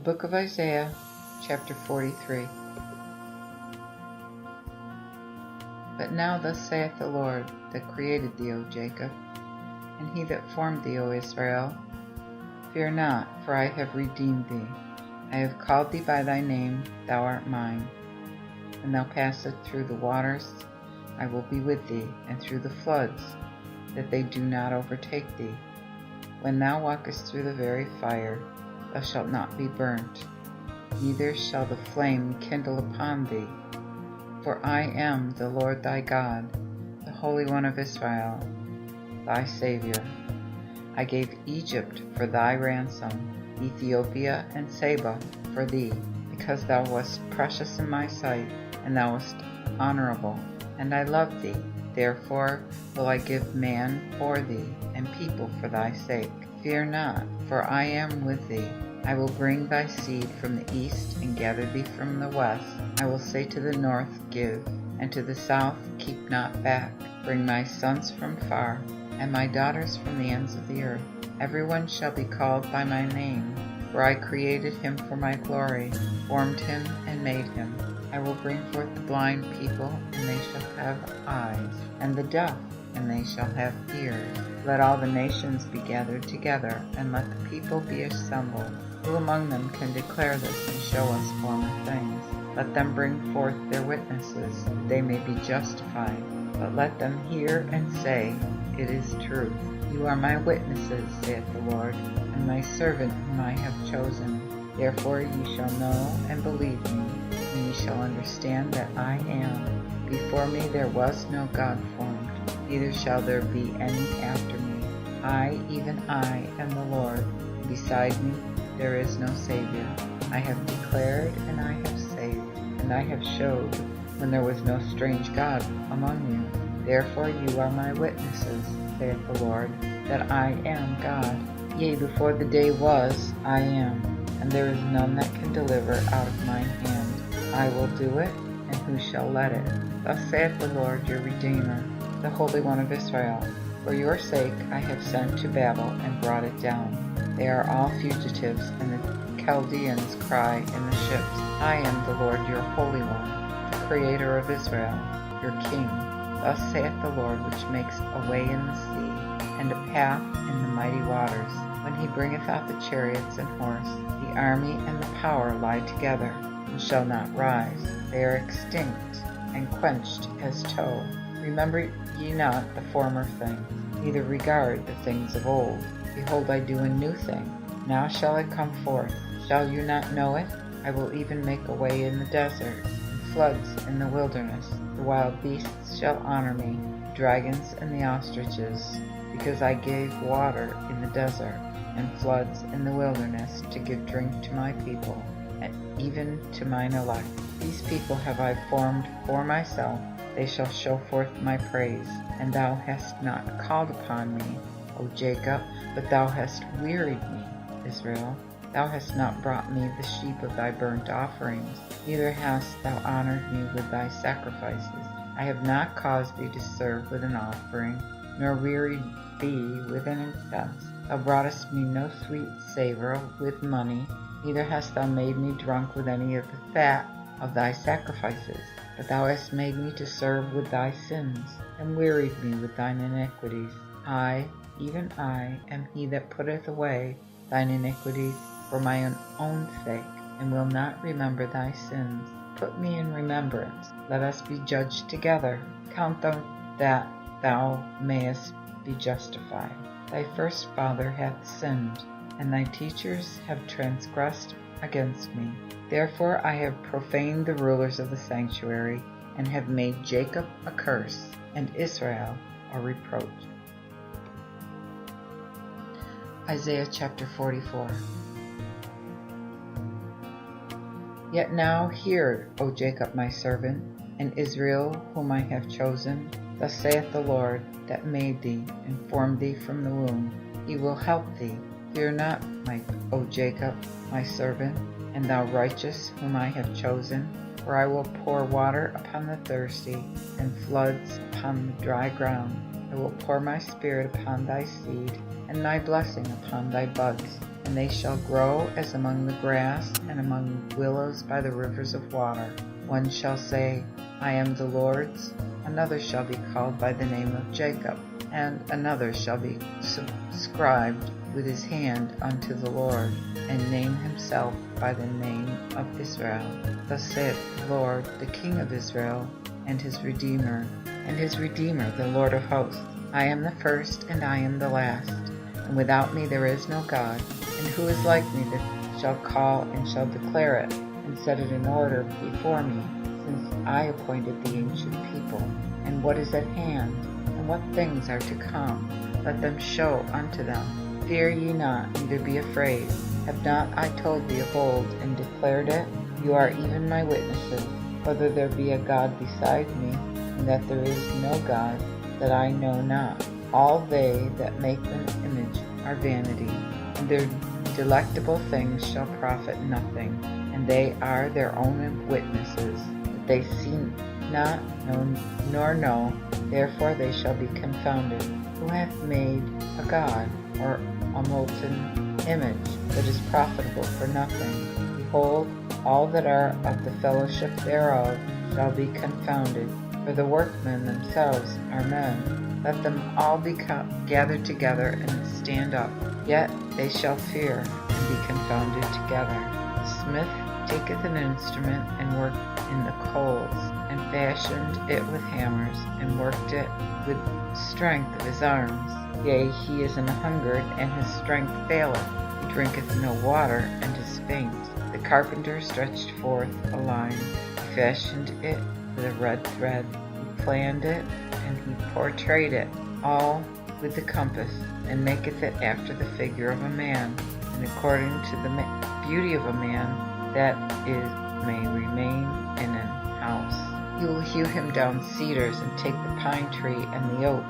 Book of Isaiah, chapter 43. But now thus saith the Lord that created thee, O Jacob, and he that formed thee, O Israel, fear not, for I have redeemed thee. I have called thee by thy name, thou art mine. When thou passest through the waters, I will be with thee, and through the floods, that they do not overtake thee. When thou walkest through the very fire, thou shalt not be burnt, neither shall the flame kindle upon thee. For I am the Lord thy God, the Holy One of Israel, thy Saviour. I gave Egypt for thy ransom, Ethiopia and Seba for thee, because thou wast precious in my sight, and thou wast honorable, and I loved thee. Therefore will I give man for thee, and people for thy sake. Fear not, for I am with thee. I will bring thy seed from the east, and gather thee from the west. I will say to the north, Give, and to the south, Keep not back. Bring my sons from far, and my daughters from the ends of the earth. Everyone shall be called by my name, for I created him for my glory, formed him and made him. I will bring forth the blind people, and they shall have eyes, and the deaf, and they shall have ears. Let all the nations be gathered together, and let the people be assembled. Who among them can declare this and show us former things? Let them bring forth their witnesses, that they may be justified. But let them hear and say, It is truth. You are my witnesses, saith the Lord, and my servant whom I have chosen. Therefore ye shall know and believe me, and ye shall understand that I am. Before me there was no God formed, neither shall there be any after me. I, even I, am the Lord. Beside me there is no Savior. I have declared, and I have saved, and I have showed, when there was no strange God among you. Therefore you are my witnesses, saith the Lord, that I am God. Yea, before the day was, I am, and there is none that can deliver out of mine hand. I will do it, and who shall let it? Thus saith the Lord your Redeemer, the Holy One of Israel. For your sake I have sent to Babel and brought it down. They are all fugitives, and the Chaldeans cry in the ships. I am the Lord your Holy One, the Creator of Israel, your King. Thus saith the Lord, which makes a way in the sea, and a path in the mighty waters. When he bringeth out the chariots and horse, the army and the power lie together, and shall not rise. They are extinct and quenched as tow. Remember ye not the former things, neither regard the things of old. Behold, I do a new thing. Now shall it come forth. Shall you not know it? I will even make a way in the desert, and floods in the wilderness. The wild beasts shall honor me, the dragons and the ostriches, because I gave water in the desert, and floods in the wilderness, to give drink to my people, and even to mine elect. These people have I formed for myself. They shall show forth my praise. And thou hast not called upon me, O Jacob, but thou hast wearied me, Israel. Thou hast not brought me the sheep of thy burnt offerings, neither hast thou honored me with thy sacrifices. I have not caused thee to serve with an offering, nor wearied thee with an incense. Thou broughtest me no sweet savour with money, neither hast thou made me drunk with any of the fat of thy sacrifices. But thou hast made me to serve with thy sins, and wearied me with thine iniquities. I, even I, am he that putteth away thine iniquities for my own sake, and will not remember thy sins. Put me in remembrance. Let us be judged together. Count them that thou mayest be justified. Thy first father hath sinned, and thy teachers have transgressed against me. Therefore I have profaned the rulers of the sanctuary, and have made Jacob a curse, and Israel a reproach. Isaiah chapter 44. Yet now hear, O Jacob my servant, and Israel whom I have chosen. Thus saith the Lord that made thee, and formed thee from the womb. He will help thee. Fear not, O Jacob my servant, and thou righteous whom I have chosen. For I will pour water upon the thirsty, and floods upon the dry ground. I will pour my spirit upon thy seed, and my blessing upon thy buds. and they shall grow as among the grass and among willows by the rivers of water. One shall say, I am the Lord's, another shall be called by the name of Jacob, and another shall be subscribed with his hand unto the Lord, and name himself by the name of Israel. Thus saith the Lord, the King of Israel, and his Redeemer, the Lord of hosts. I am the first, and I am the last, and without me there is no God. And who is like me that shall call and shall declare it, and set it in order before me, since I appointed the ancient people? And what is at hand, and what things are to come, let them show unto them. Fear ye not, neither be afraid. Have not I told thee of old, and declared it? You are even my witnesses, whether there be a God beside me, and that there is no God that I know not. All they that make an image are vanity, and their delectable things shall profit nothing, and they are their own witnesses, that they see not, nor know, therefore they shall be confounded. Who hath made a god, or a molten image, that is profitable for nothing? Behold, all that are of the fellowship thereof shall be confounded, for the workmen themselves are men. Let them all be gathered together and stand up, yet they shall fear and be confounded together. The smith taketh an instrument and worked in the coals, and fashioned it with hammers, and worked it with strength of his arms. Yea, he is an hungered, and his strength faileth. He drinketh no water, and is faint. The carpenter stretched forth a line. He fashioned it with a red thread. He planned it, and he portrayed it all with the compass, and maketh it after the figure of a man, and according to the beauty of a man, that is may remain in an house. He will hew him down cedars, and take the pine tree and the oak,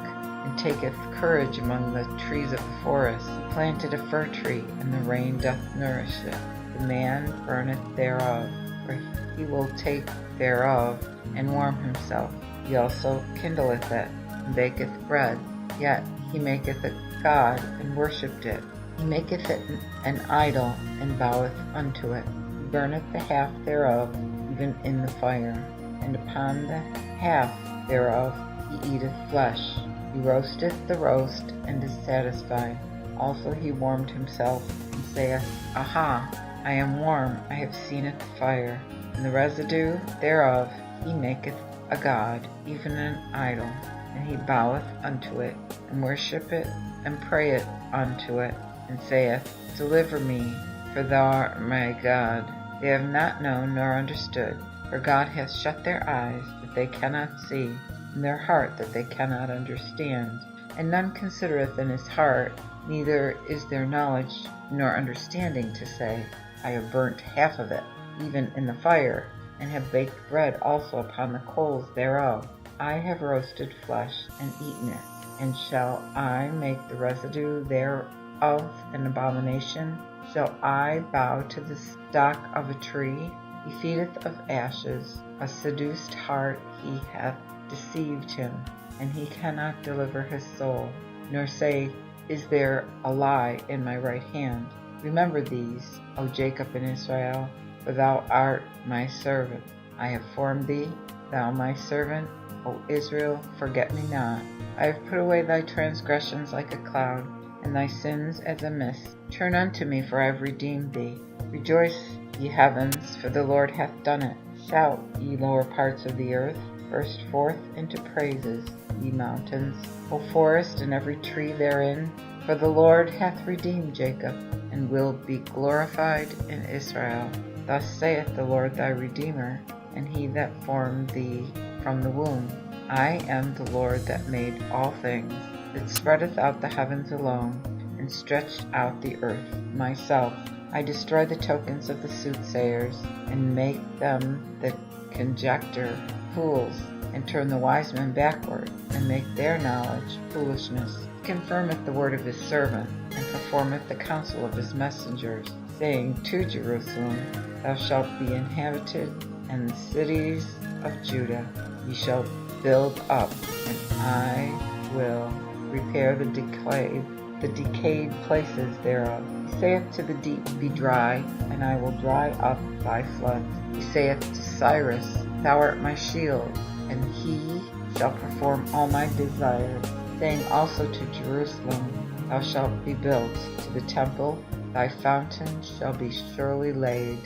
and taketh courage among the trees of the forest. He planted a fir tree, and the rain doth nourish it. The man burneth thereof, for he will take thereof, and warm himself. He also kindleth it, and baketh bread. Yet he maketh a god, and worshipped it. He maketh it an idol, and boweth unto it. He burneth the half thereof, even in the fire, and upon the half thereof he eateth flesh. He roasteth the roast, and is satisfied. Also he warmed himself, and saith, Aha, I am warm, I have seen it the fire. And the residue thereof he maketh a god, even an idol, and he boweth unto it, and worship it, and prayeth unto it, and saith, Deliver me, for thou art my God. They have not known nor understood, for God hath shut their eyes, that they cannot see, and their heart, that they cannot understand. And none considereth in his heart, neither is there knowledge nor understanding to say, I have burnt half of it, even in the fire, and have baked bread also upon the coals thereof. I have roasted flesh, and eaten it. And shall I make the residue thereof an abomination? Shall I bow to the stock of a tree? He feedeth of ashes. A seduced heart he hath deceived him, and he cannot deliver his soul, nor say, Is there a lie in my right hand? Remember these, O Jacob and Israel, for thou art my servant. I have formed thee, thou my servant. O Israel, forget me not. I have put away thy transgressions like a cloud, and thy sins as a mist. Turn unto me, for I have redeemed thee. Rejoice, ye heavens, for the Lord hath done it. Shout, ye lower parts of the earth. Burst forth into praises, ye mountains. O forest, and every tree therein. For the Lord hath redeemed Jacob, and will be glorified in Israel. Thus saith the Lord thy Redeemer, and he that formed thee from the womb. I am the Lord that made all things, that spreadeth out the heavens alone, and stretched out the earth myself. I destroy the tokens of the soothsayers, and make them that conjecture fools, and turn the wise men backward, and make their knowledge foolishness. He confirmeth the word of his servant, and performeth the counsel of his messengers, saying to Jerusalem, Thou shalt be inhabited, and the cities of Judah ye shall build up, and I will repair the decayed the decayed places thereof. He saith to the deep, Be dry, and I will dry up thy floods. He saith to Cyrus, Thou art my shield, and he shall perform all my desires. Saying also to Jerusalem, Thou shalt be built. To the temple, thy fountain shall be surely laid.